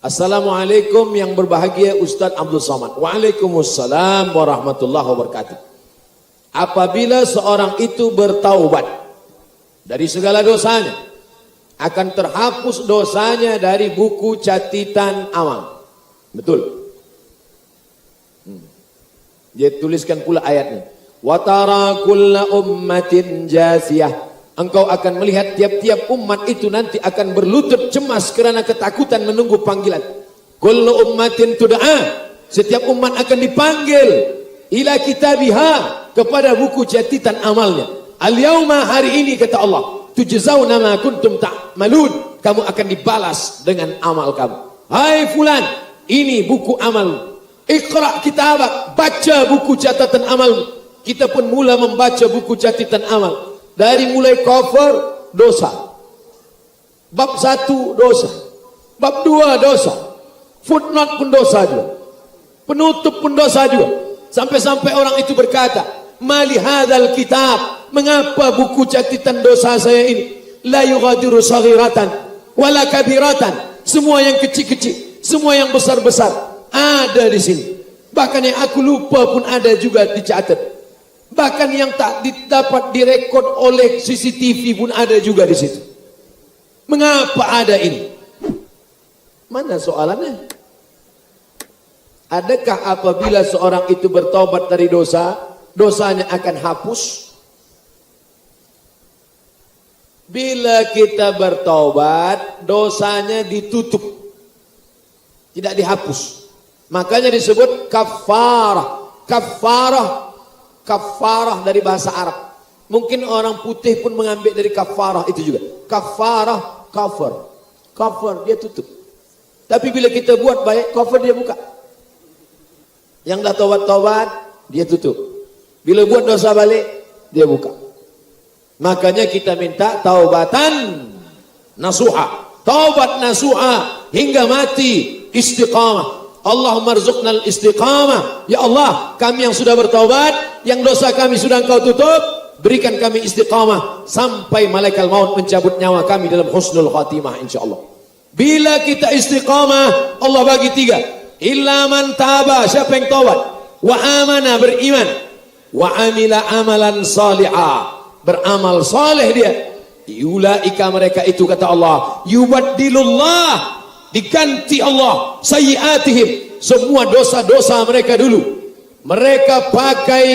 Assalamualaikum yang berbahagia Ustadz Abdul Somad. Waalaikumsalam warahmatullahi wabarakatuh. Apabila seorang itu bertaubat dari segala dosanya, akan terhapus dosanya dari buku catatan amal. Betul. Dia tuliskan pula ayatnya. Wa tara kulla ummatin jasiyah. Engkau akan melihat tiap-tiap umat itu nanti akan berlutut cemas karena ketakutan menunggu panggilan. Kullu ummatin tud'a. Setiap umat akan dipanggil ila kitabiha, kepada buku catatan amalnya. Al-yauma, hari ini kata Allah, tujzauna ma kuntum ta'malun. Kamu akan dibalas dengan amal kamu. Hai fulan, ini buku amal. Iqra kitabak, baca buku catatan amal. Kita pun mula membaca buku catatan amal. Dari mulai cover dosa, bab 1 dosa, bab 2 dosa, footnote pun dosa juga, penutup pun dosa juga. Sampai-sampai orang itu berkata, mali hadzal kitab, mengapa buku catatan dosa saya ini la yughadiru saghiratan wala kabiratan, semua yang kecil-kecil, semua yang besar-besar ada di sini. Bahkan yang aku lupa pun ada juga dicatat. Bahkan yang tak dapat direkod oleh CCTV pun ada juga di situ. Mengapa ada ini? Mana soalannya? Adakah apabila seorang itu bertobat dari dosa, dosanya akan hapus? Bila kita bertobat, dosanya ditutup, tidak dihapus. Makanya disebut kafarah. Kafarah dari bahasa Arab. Mungkin orang putih pun mengambil dari kafarah itu juga. Kafarah, cover dia tutup. Tapi bila kita buat baik, cover dia buka. Yang dah tobat-tobat, dia tutup. Bila buat dosa balik, dia buka. Makanya kita minta taubatan nasuha. Taubat nasuha hingga mati, istiqamah. Allahumma rzuqnal istiqamah. Ya Allah, kami yang sudah bertaubat, yang dosa kami sudah Engkau tutup, berikan kami istiqamah sampai malaikat maut mencabut nyawa kami dalam husnul khatimah insyaallah. Bila kita istiqamah, Allah bagi 3. Illa man taba, siapa yang taubat, wa amana, beriman, wa amila amalan salihah, beramal saleh dia. Ulaika, mereka itu kata Allah, yubaddilullah, diganti Allah sayyiatihim, semua dosa-dosa mereka dulu. Mereka pakai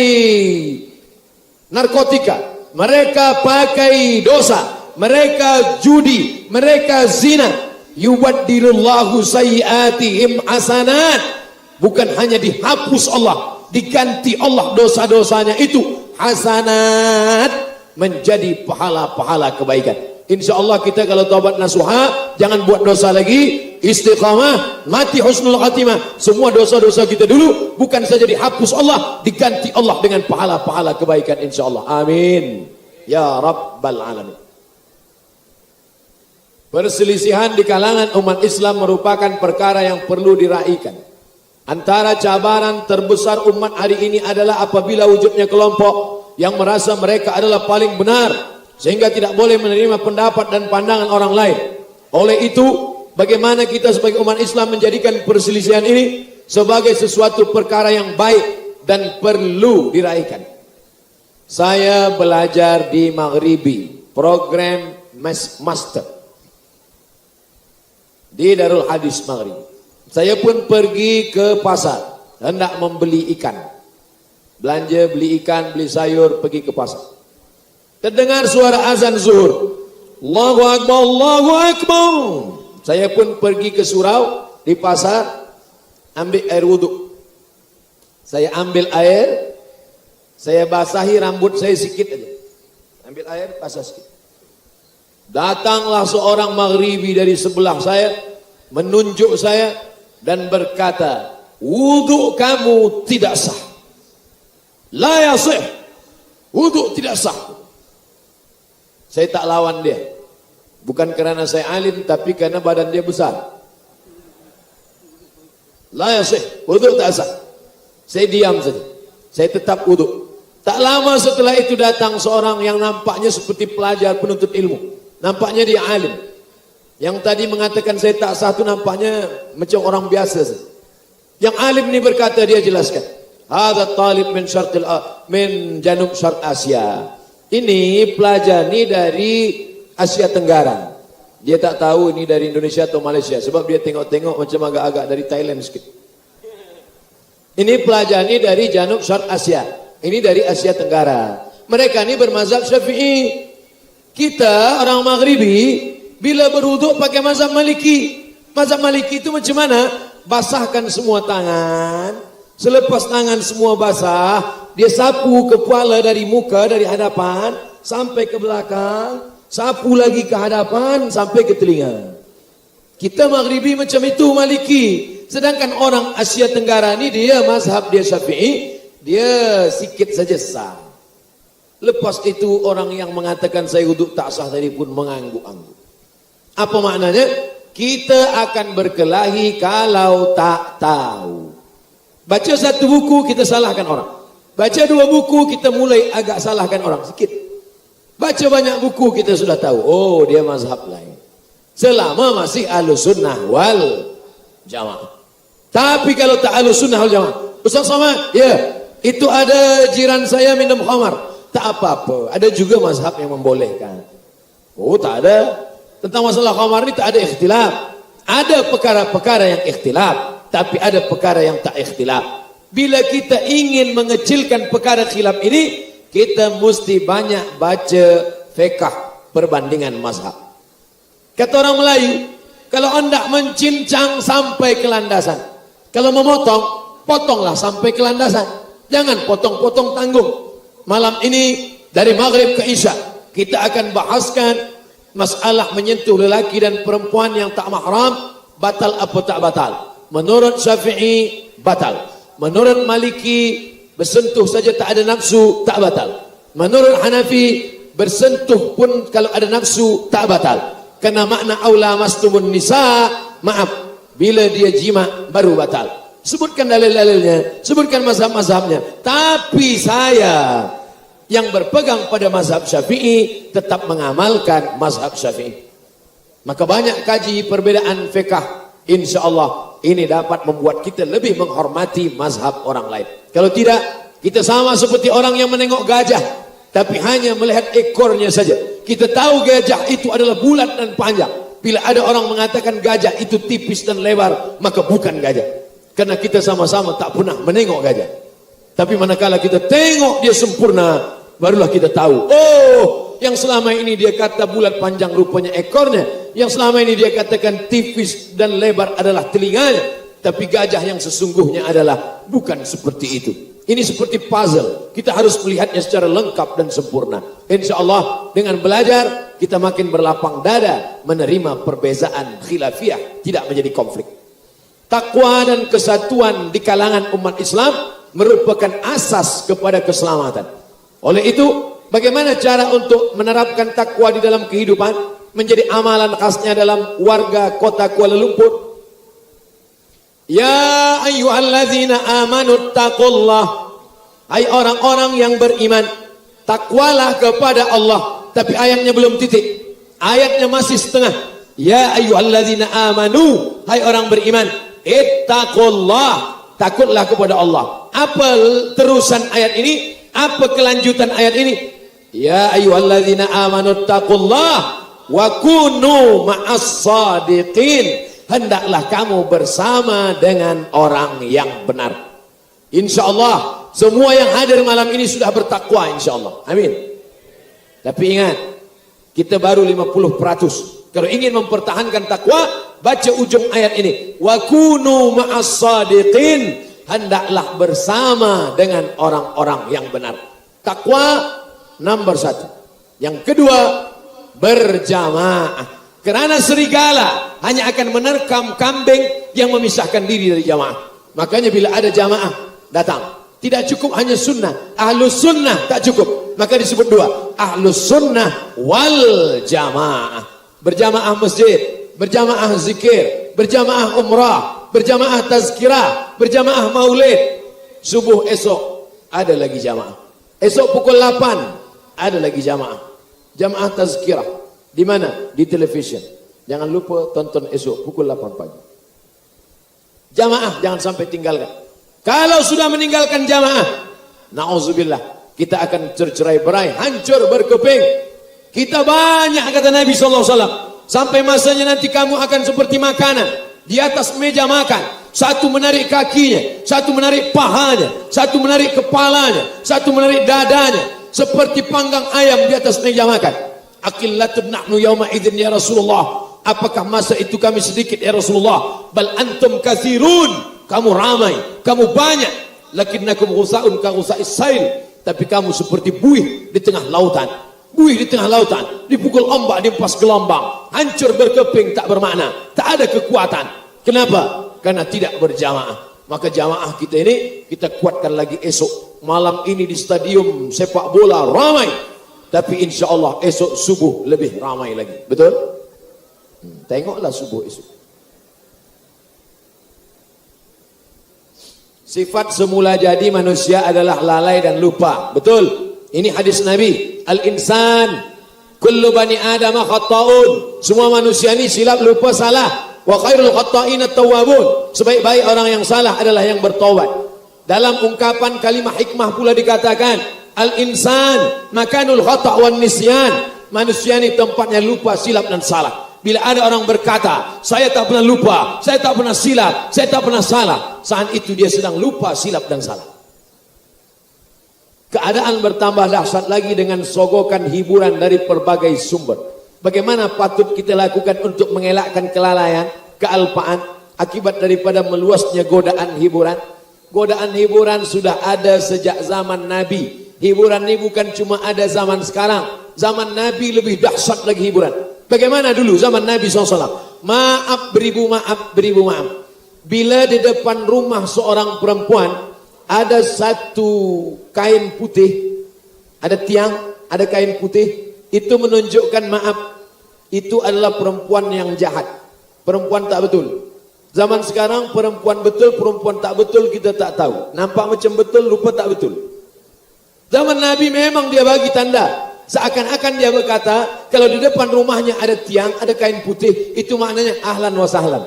narkotika, mereka pakai dosa, mereka judi, mereka zina. Yubaddilullahu sayyiatihim hasanat. Bukan hanya dihapus Allah, diganti Allah dosa-dosanya itu hasanat, menjadi pahala-pahala kebaikan. InsyaAllah kita kalau taubat nasuha, jangan buat dosa lagi, istiqamah, mati husnul khatimah. Semua dosa-dosa kita dulu bukan saja dihapus Allah, diganti Allah dengan pahala-pahala kebaikan insyaAllah. Amin ya rabbal alamin. Perselisihan di kalangan umat Islam merupakan perkara yang perlu diraihkan. Antara cabaran terbesar umat hari ini adalah apabila wujudnya kelompok yang merasa mereka adalah paling benar, sehingga tidak boleh menerima pendapat dan pandangan orang lain. Oleh itu, bagaimana kita sebagai umat Islam menjadikan perselisihan ini sebagai sesuatu perkara yang baik dan perlu diraihkan. Saya belajar di Maghribi, program Master di Darul Hadis Maghribi. Saya pun pergi ke pasar, hendak membeli ikan. Belanja, beli ikan, beli sayur, pergi ke pasar. Terdengar suara azan zuhur. Allahu Akbar, Allahu Akbar. Saya pun pergi ke surau di pasar, ambil air wudhu. Saya ambil air, saya basahi rambut saya sikit aja. Ambil air, basah sikit. Datanglah seorang Maghribi dari sebelah saya, menunjuk saya dan berkata, wudhu kamu tidak sah. La yasih. Wudhu tidak sah. Saya tak lawan dia. Bukan kerana saya alim, tapi karena badan dia besar. La yasih. Wudhu tak sah. Saya diam saja. Saya tetap wudhu. Tak lama setelah itu datang seorang yang nampaknya seperti pelajar penuntut ilmu. Nampaknya dia alim. Yang tadi mengatakan saya tak sah itu nampaknya macam orang biasa. Yang alim ini berkata, dia jelaskan, hadza talib min janub syarq Asia. Ini pelajar ini dari Asia Tenggara. Dia tak tahu ini dari Indonesia atau Malaysia, sebab dia tengok-tengok macam agak-agak dari Thailand sikit. Ini pelajar ini dari janub syarq Asia. Ini dari Asia Tenggara. Mereka ini bermazhab Syafi'i. Kita orang Maghribi bila berwuduk pakai mazhab Maliki. Mazhab Maliki itu macam mana? Basahkan semua tangan. Selepas tangan semua basah, dia sapu kepala dari muka, dari hadapan sampai ke belakang, sapu lagi ke hadapan sampai ke telinga. Kita Maghribi macam itu Maliki. Sedangkan orang Asia Tenggara ni dia mazhab dia Syafi'i, dia sikit saja sah. Lepas itu orang yang mengatakan saya wuduk tak sah tadi pun mengangguk-angguk. Apa maknanya? Kita akan berkelahi kalau tak tahu. Baca satu buku kita salahkan orang. Baca dua buku kita mulai agak salahkan orang sikit. Baca banyak buku kita sudah tahu, oh dia mazhab lain. Selama masih Ahlus Sunnah wal Jamaah. Tapi kalau tak Ahlus Sunnah wal Jamaah, Ustaz Somad, ya, itu ada jiran saya minum khamar, tak apa-apa. Ada juga mazhab yang membolehkan. Oh tak ada. Tentang masalah khamar ini tak ada ikhtilaf. Ada perkara-perkara yang ikhtilaf, tapi ada perkara yang tak ikhtilaf. Bila kita ingin mengecilkan perkara khilaf ini, kita mesti banyak baca fiqh perbandingan mazhab. Kata orang Melayu, kalau anda mencincang sampai ke landasan, kalau memotong, potonglah sampai ke landasan. Jangan potong-potong tanggung. Malam ini dari maghrib ke isya kita akan bahaskan masalah menyentuh lelaki dan perempuan yang tak mahram, batal apa tak batal. Menurut Syafi'i batal. Menurut Maliki bersentuh saja tak ada nafsu tak batal. Menurut Hanafi bersentuh pun kalau ada nafsu tak batal. Karena makna aula mastumun nisa, maaf, bila dia jima baru batal. Sebutkan dalil-dalilnya, sebutkan mazhab-mazhabnya. Tapi saya yang berpegang pada mazhab Syafi'i tetap mengamalkan mazhab Syafi'i. Maka banyak kaji perbedaan fiqh. InsyaAllah ini dapat membuat kita lebih menghormati mazhab orang lain. Kalau tidak, kita sama seperti orang yang menengok gajah, tapi hanya melihat ekornya saja. Kita tahu gajah itu adalah bulat dan panjang. Bila ada orang mengatakan gajah itu tipis dan lebar, maka bukan gajah. Karena kita sama-sama tak pernah menengok gajah. Tapi manakala kita tengok dia sempurna, barulah kita tahu, oh, yang selama ini dia kata bulat panjang rupanya ekornya, yang selama ini dia katakan tipis dan lebar adalah telinganya, tapi gajah yang sesungguhnya adalah bukan seperti itu. Ini seperti puzzle, kita harus melihatnya secara lengkap dan sempurna. InsyaAllah dengan belajar kita makin berlapang dada menerima perbezaan khilafiyah, tidak menjadi konflik. Takwa dan kesatuan di kalangan umat Islam merupakan asas kepada keselamatan. Oleh itu, bagaimana cara untuk menerapkan takwa di dalam kehidupan menjadi amalan khasnya dalam warga kota Kuala Lumpur? Ya ayyuhallazina amanu taqullah. Hai orang-orang yang beriman, takwalah kepada Allah. Tapi ayatnya belum titik. Ayatnya masih setengah. Ya ayyuhallazina amanu. Hai orang beriman, ittaqullah. Takutlah kepada Allah. Apa terusan ayat ini? Apa kelanjutan ayat ini? Ya ayyuhallazina amanu taqullah wa kunu ma'as sadiqin. Hendaklah kamu bersama dengan orang yang benar. InsyaAllah semua yang hadir malam ini sudah bertakwa, insyaAllah. Amin. Tapi ingat, kita baru 50%. Kalau ingin mempertahankan takwa, baca ujung ayat ini. Wa kunu ma'as sadiqin. Hendaklah bersama dengan orang-orang yang benar. Takwa nomor 1. Yang kedua, berjamaah. Karena serigala hanya akan menerkam kambing yang memisahkan diri dari jamaah. Makanya bila ada jamaah datang, tidak cukup hanya sunnah. Ahlus sunnah tak cukup, maka disebut dua. Ahlus sunnah wal jamaah. Berjamaah masjid, berjamaah zikir, berjamaah umrah, berjamaah tazkirah, berjamaah maulid. Subuh esok ada lagi jamaah. Esok pukul 8 ada lagi jamaah. Jamaah tazkirah. Di mana? Di televisyen. Jangan lupa tonton esok pukul 8 pagi. Jamaah jangan sampai tinggalkan. Kalau sudah meninggalkan jamaah, na'udzubillah, kita akan tercerai-berai, hancur berkeping. Kita banyak, kata Nabi SAW, sampai masanya nanti kamu akan seperti makanan di atas meja makan. Satu menarik kakinya, satu menarik pahanya, satu menarik kepalanya, satu menarik dadanya, seperti panggang ayam di atas meja makan. Aqillatun nahnu yawma idzin ya Rasulullah. Apakah masa itu kami sedikit ya Rasulullah? Bal antum katsirun, kamu ramai, kamu banyak. Lakinnakum ghusaun ka ghusa'is sail, tapi kamu seperti buih di tengah lautan. Buih di tengah lautan, dipukul ombak, dihempas gelombang, hancur berkeping, tak bermakna, tak ada kekuatan. Kenapa? Karena tidak berjamaah. Maka jamaah kita ini kita kuatkan lagi esok. Malam ini di stadium sepak bola ramai, tapi insya Allah esok subuh lebih ramai lagi. Betul? Tengoklah subuh esok. Sifat semula jadi manusia adalah lalai dan lupa. Betul? Ini hadis Nabi. Al-insan kullu bani Adam khata'un. Semua manusia ini silap, lupa, salah. Wa khairul khata'in at-tawwabun. Sebaik-baik orang yang salah adalah yang bertaubat. Dalam ungkapan kalimah hikmah pula dikatakan, al-insan makanul khata' wan nisyan. Manusia ini tempatnya lupa, silap dan salah. Bila ada orang berkata, saya tak pernah lupa, saya tak pernah silap, saya tak pernah salah, saat itu dia sedang lupa, silap dan salah. Keadaan bertambah dahsyat lagi dengan sogokan hiburan dari berbagai sumber. Bagaimana patut kita lakukan untuk mengelakkan kelalaian, kealpaan akibat daripada meluasnya godaan hiburan? Godaan hiburan sudah ada sejak zaman Nabi. Hiburan ini bukan cuma ada zaman sekarang. Zaman Nabi lebih dahsyat lagi hiburan. Bagaimana dulu zaman Nabi SAW? Maaf beribu maaf, beribu maaf. Bila di depan rumah seorang perempuan ada satu kain putih, ada tiang, ada kain putih, itu menunjukkan maaf, itu adalah perempuan yang jahat, perempuan tak betul. Zaman sekarang perempuan betul, perempuan tak betul kita tak tahu. Nampak macam betul, rupa tak betul. Zaman Nabi memang dia bagi tanda. Seakan-akan dia berkata, kalau di depan rumahnya ada tiang, ada kain putih, itu maknanya ahlan wa sahlan.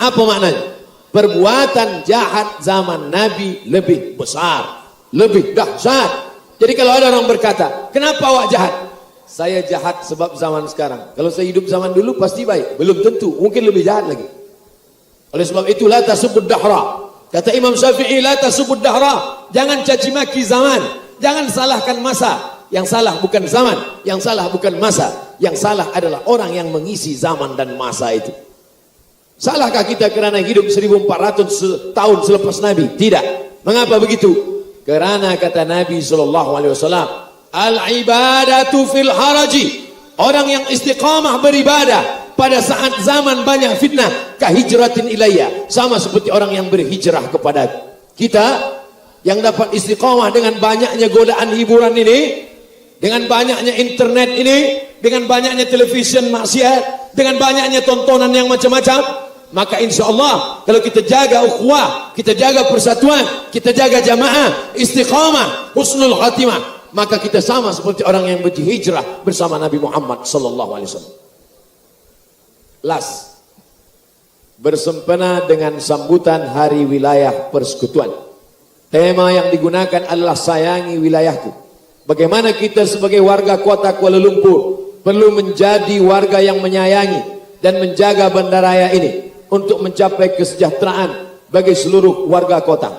Apa maknanya? Perbuatan jahat zaman Nabi lebih besar, lebih dahsyat. Jadi kalau ada orang berkata, kenapa awak jahat? Saya jahat sebab zaman sekarang. Kalau saya hidup zaman dulu pasti baik. Belum tentu, mungkin lebih jahat lagi. Oleh sebab itu, la tasubud dahra. Kata Imam Syafi'i, la tasubud dahra. Jangan caci maki zaman. Jangan salahkan masa. Yang salah bukan zaman, yang salah bukan masa. Yang salah adalah orang yang mengisi zaman dan masa itu. Salahkah kita kerana hidup 1400 tahun selepas Nabi? Tidak. Mengapa begitu? Kerana kata Nabi SAW, al-ibadatu fil haraji. Orang yang istiqamah beribadah pada saat zaman banyak fitnah, kahijratin ilayya, sama seperti orang yang berhijrah kepada kita. Yang dapat istiqamah dengan banyaknya godaan hiburan ini, dengan banyaknya internet ini, dengan banyaknya televisyen maksiat, dengan banyaknya tontonan yang macam-macam, maka insya Allah kalau kita jaga ukhuwah, kita jaga persatuan, kita jaga jamaah, istiqamah, husnul khatimah, maka kita sama seperti orang yang berhijrah bersama Nabi Muhammad SAW. Last, bersempena dengan sambutan Hari Wilayah Persekutuan. Tema yang digunakan adalah sayangi wilayahku. Bagaimana kita sebagai warga kota Kuala Lumpur perlu menjadi warga yang menyayangi dan menjaga bandaraya ini untuk mencapai kesejahteraan bagi seluruh warga kota.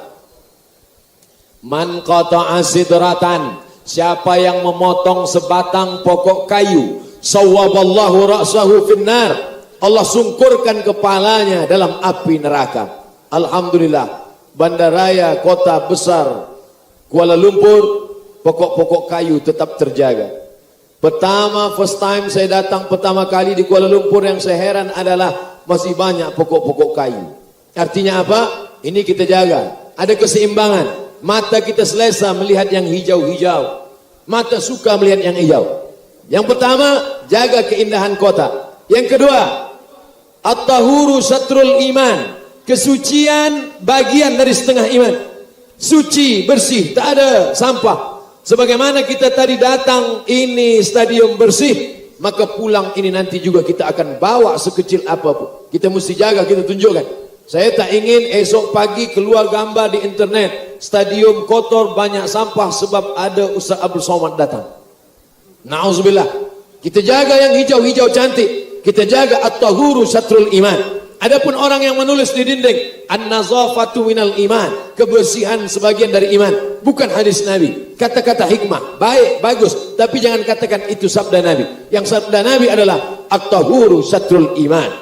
Man qata'a sidratan, siapa yang memotong sebatang pokok kayu, sawwaballahu ra'sahu finnar, Allah sungkurkan kepalanya dalam api neraka. Alhamdulillah, bandaraya kota besar Kuala Lumpur, pokok-pokok kayu tetap terjaga. First time saya datang pertama kali di Kuala Lumpur, yang saya heran adalah masih banyak pokok-pokok kayu. Artinya apa? Ini kita jaga. Ada keseimbangan. Mata kita selesa melihat yang hijau-hijau. Mata suka melihat yang hijau. Yang pertama, jaga keindahan kota. Yang kedua, at-tahuru satrul iman. Kesucian bagian dari setengah iman. Suci, bersih, tak ada sampah. Sebagaimana kita tadi datang, ini stadium bersih, maka pulang ini nanti juga kita akan bawa sekecil apapun. Kita mesti jaga, kita tunjukkan. Saya tak ingin esok pagi keluar gambar di internet, stadium kotor, banyak sampah sebab ada Ustaz Abdul Somad datang. Na'udzubillah. Kita jaga yang hijau-hijau cantik. Kita jaga at-tahuru syatrul iman. Adapun orang yang menulis di dinding an-nazafatu minal iman, kebersihan sebagian dari iman, bukan hadis Nabi, kata-kata hikmah, baik, bagus, tapi jangan katakan itu sabda Nabi. Yang sabda Nabi adalah at-tahuru syatrul iman.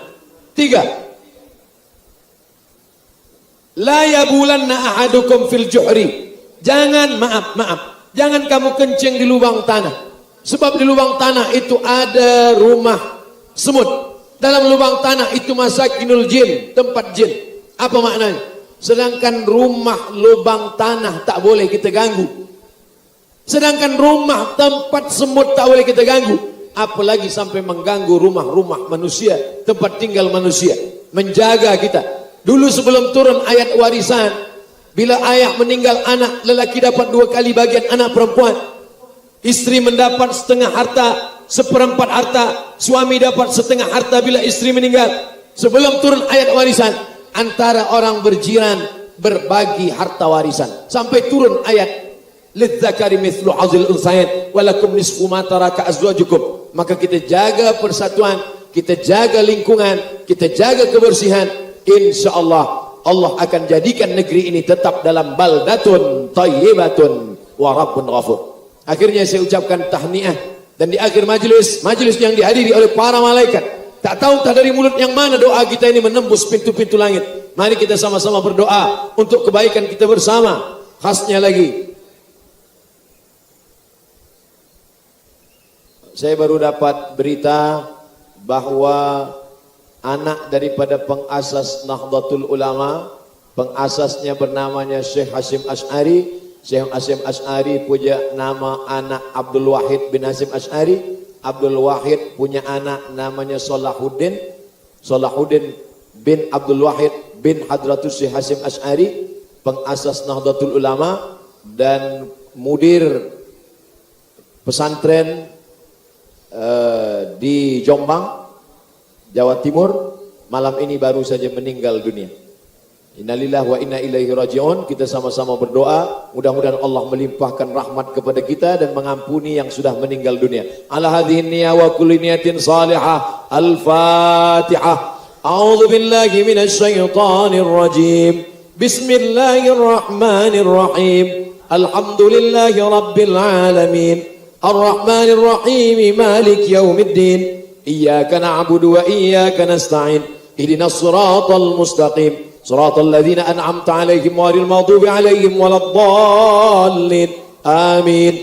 3, la yabulanna ahadukum fil juhri. Jangan, jangan kamu kencing di lubang tanah, sebab di lubang tanah itu ada rumah semut. Dalam lubang tanah itu masakinul jin, tempat jin. Apa maknanya? Sedangkan rumah lubang tanah tak boleh kita ganggu. Sedangkan rumah tempat semut tak boleh kita ganggu. Apalagi sampai mengganggu rumah-rumah manusia, tempat tinggal manusia. Menjaga kita. Dulu sebelum turun ayat warisan, bila ayah meninggal anak lelaki dapat 2 kali bagian anak perempuan. Istri mendapat setengah harta, seperempat harta, suami dapat setengah harta bila istri meninggal. Sebelum turun ayat warisan, antara orang berjiran berbagi harta warisan. Sampai turun ayat lidzakari mithlu hazil unsayain walakum nisfu ma taraka azwajukum. Maka kita jaga persatuan, kita jaga lingkungan, kita jaga kebersihan. InsyaAllah Allah akan jadikan negeri ini tetap dalam baldatun thayyibatun wa rabbun ghafur. Akhirnya saya ucapkan tahniah. Dan di akhir majelis yang dihadiri oleh para malaikat, tak tahu tak dari mulut yang mana doa kita ini menembus pintu-pintu langit. Mari kita sama-sama berdoa untuk kebaikan kita bersama. Khasnya lagi, saya baru dapat berita bahwa anak daripada pengasas Nahdlatul Ulama, pengasasnya bernamanya Syekh Hasyim Asy'ari. Syekh Hasyim Asy'ari punya nama anak Abdul Wahid bin Hasyim Asy'ari. Abdul Wahid punya anak namanya Salahuddin. Salahuddin bin Abdul Wahid bin Hadratus Syekh Hasyim Asy'ari, pengasas Nahdlatul Ulama dan mudir pesantren di Jombang, Jawa Timur. Malam ini baru saja meninggal dunia. Innalillahi wa inna ilaihi raji'un. Kita sama-sama berdoa, mudah-mudahan Allah melimpahkan rahmat kepada kita dan mengampuni yang sudah meninggal dunia. Ala hadhihi niyyah wa kulli niyatin salihah. Al-Fatihah. A'udzu billahi minasy syaithanir rajim. Bismillahirrahmanirrahim. Alhamdulillahi rabbil alamin. Ar-Rahmanir Rahim. Malik yaumiddin. Iyyaka na'budu wa iyyaka nasta'in. Ihdinas siratal mustaqim. صراط الذين أنعمت عليهم غير المغضوب عليهم ولا الضالين آمين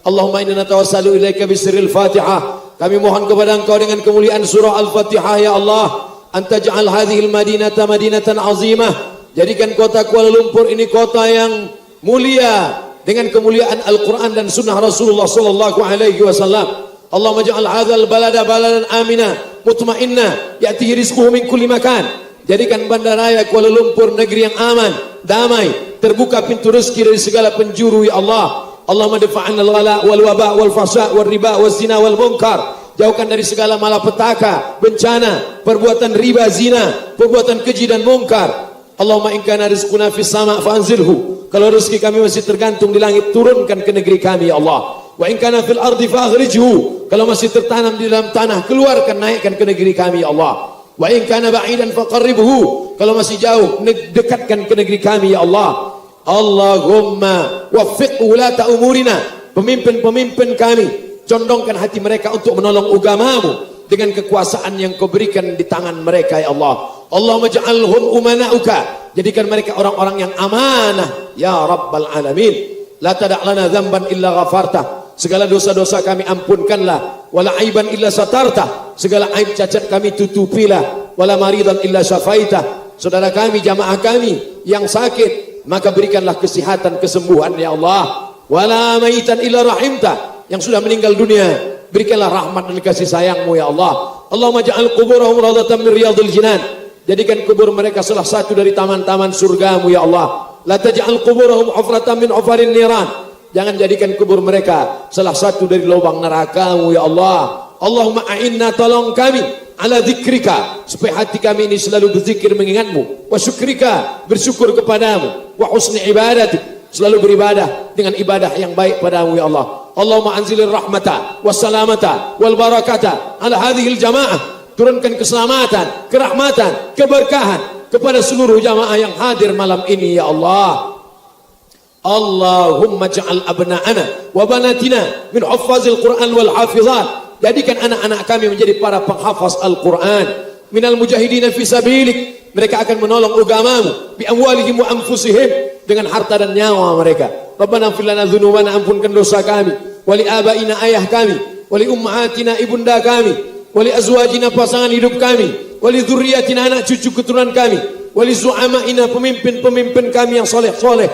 اللهم إننا نتوسل إليك بسر الفاتحة. Kami mohon kepada Engkau dengan kemuliaan surah Al-Fatihah, ya Allah, antaj'al hadhil madinata madinatan azimah. Jadikan kota Kuala Lumpur ini kota yang mulia dengan kemuliaan Al-Quran dan sunnah Rasulullah sallallahu alaihi wasallam. Allahumma ja'al hadzal balada baladan amina mutma'inna ya'tihi rizquhu min kulli makan. Jadikan bandaraya Kuala Lumpur negeri yang aman, damai, terbuka pintu rezeki dari segala penjuru, ya Allah. Allahumma dafa'anna al-ghala wal waba wal fahsya wal riba wal zina wal munkar. Jauhkan dari segala malapetaka, bencana, perbuatan riba, zina, perbuatan keji dan munkar. Allahumma in kana rizquna fis sama' fa'anzilhu. Kalau rezeki kami masih tergantung di langit, turunkan ke negeri kami, ya Allah. Wa in kana fil ardi fa'akhrijhu. Kalau masih tertanam di dalam tanah, keluarkan, naikkan ke negeri kami, ya Allah. Wa in kana ba'idan faqarribhu. Kalau masih jauh, dekatkan ke negeri kami, ya Allah. Allahumma waffiq ulata umurina. Pemimpin-pemimpin kami, condongkan hati mereka untuk menolong agamamu dengan kekuasaan yang Kau berikan di tangan mereka, ya Allah. Allahumma ja'alhum umana'uka. Jadikan mereka orang-orang yang amanah, ya Rabbal alamin. La tada' lana dzamban illa ghafartah. Segala dosa-dosa kami ampunkanlah. Wala aiban illa satarta. Segala aib cacat kami tutupilah. Wala maridan illa syafaita. Saudara kami, jamaah kami yang sakit, maka berikanlah kesehatan, kesembuhan, ya Allah. Wala maitan illa rahimta. Yang sudah meninggal dunia, berikanlah rahmat dan kasih sayangmu, ya Allah. Allahumma ja'al quburahum radatan min riyadil jinan. Jadikan kubur mereka salah satu dari taman-taman surgamu, ya Allah. La taj'al quburahum hufratan min hufarin niran. Jangan jadikan kubur mereka salah satu dari lubang neraka-Mu, ya Allah. Allahumma a'inna, tolong kami, ala dzikrika, supaya hati kami ini selalu berzikir mengingatmu, wa syukrika, bersyukur kepadamu, wa husni ibadati, selalu beribadah dengan ibadah yang baik padamu ya Allah. Allahumma anzilir rahmata, wassalamata, wal barakata ala hadhil jamaah, turunkan keselamatan, kerahmatan, keberkahan kepada seluruh jamaah yang hadir malam ini ya Allah. Allahumma ja'al abna'ana wa banatina min huffazil Qur'an wal hafizat, jadikan anak-anak kami menjadi para penghafaz Al-Quran. Minal mujahidina fi sabilik, mereka akan menolong agamamu, bi amwalihim wa anfusihim, dengan harta dan nyawa mereka. Rabbana ighfir lana dzunubana, ampunkan dosa kami, wali abaina, ayah kami, wali ummahatina, ibunda kami, wali azwajina, pasangan hidup kami, wali dzurriyyatina, anak cucu keturunan kami, wali zu'amaina, pemimpin-pemimpin kami yang soleh-soleh,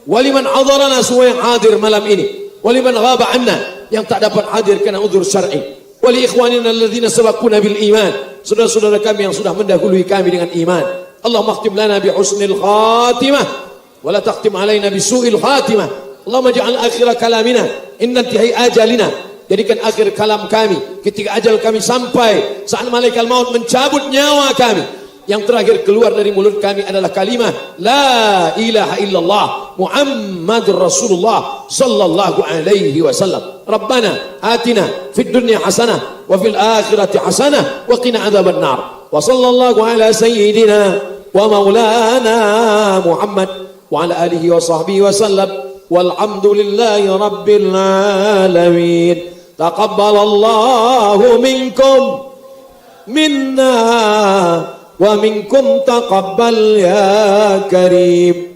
wali man hadarana, semua yang hadir malam ini, wali man ghaba anna, yang tak dapat hadir karena uzur syar'i, wali ikhwanina alladzina sabaquna bil iman, saudara-saudara kami yang sudah mendahului kami dengan iman. Allahumma khtim lana bi husnil khatimah wa la takhtim alaina bi su'il khatimah. Allahumma ja'al akhir kalamina inna intihai ajalina, jadikan akhir kalam kami ketika ajal kami sampai, saat malaikat maut mencabut nyawa kami, yang terakhir keluar dari mulut kami adalah kalimah la ilaha illallah Muhammadur Rasulullah sallallahu alaihi wasallam. Rabbana atina fid dunya hasanah wa fil akhirati hasanah wa qina adzaban nar. Wa sallallahu ala sayyidina wa maulana Muhammad wa ala alihi wa sahbihi wa sallam. Walhamdulillahi rabbil alamin. Taqabbalallahu minkum minna wa minkum taqabbal ya karim.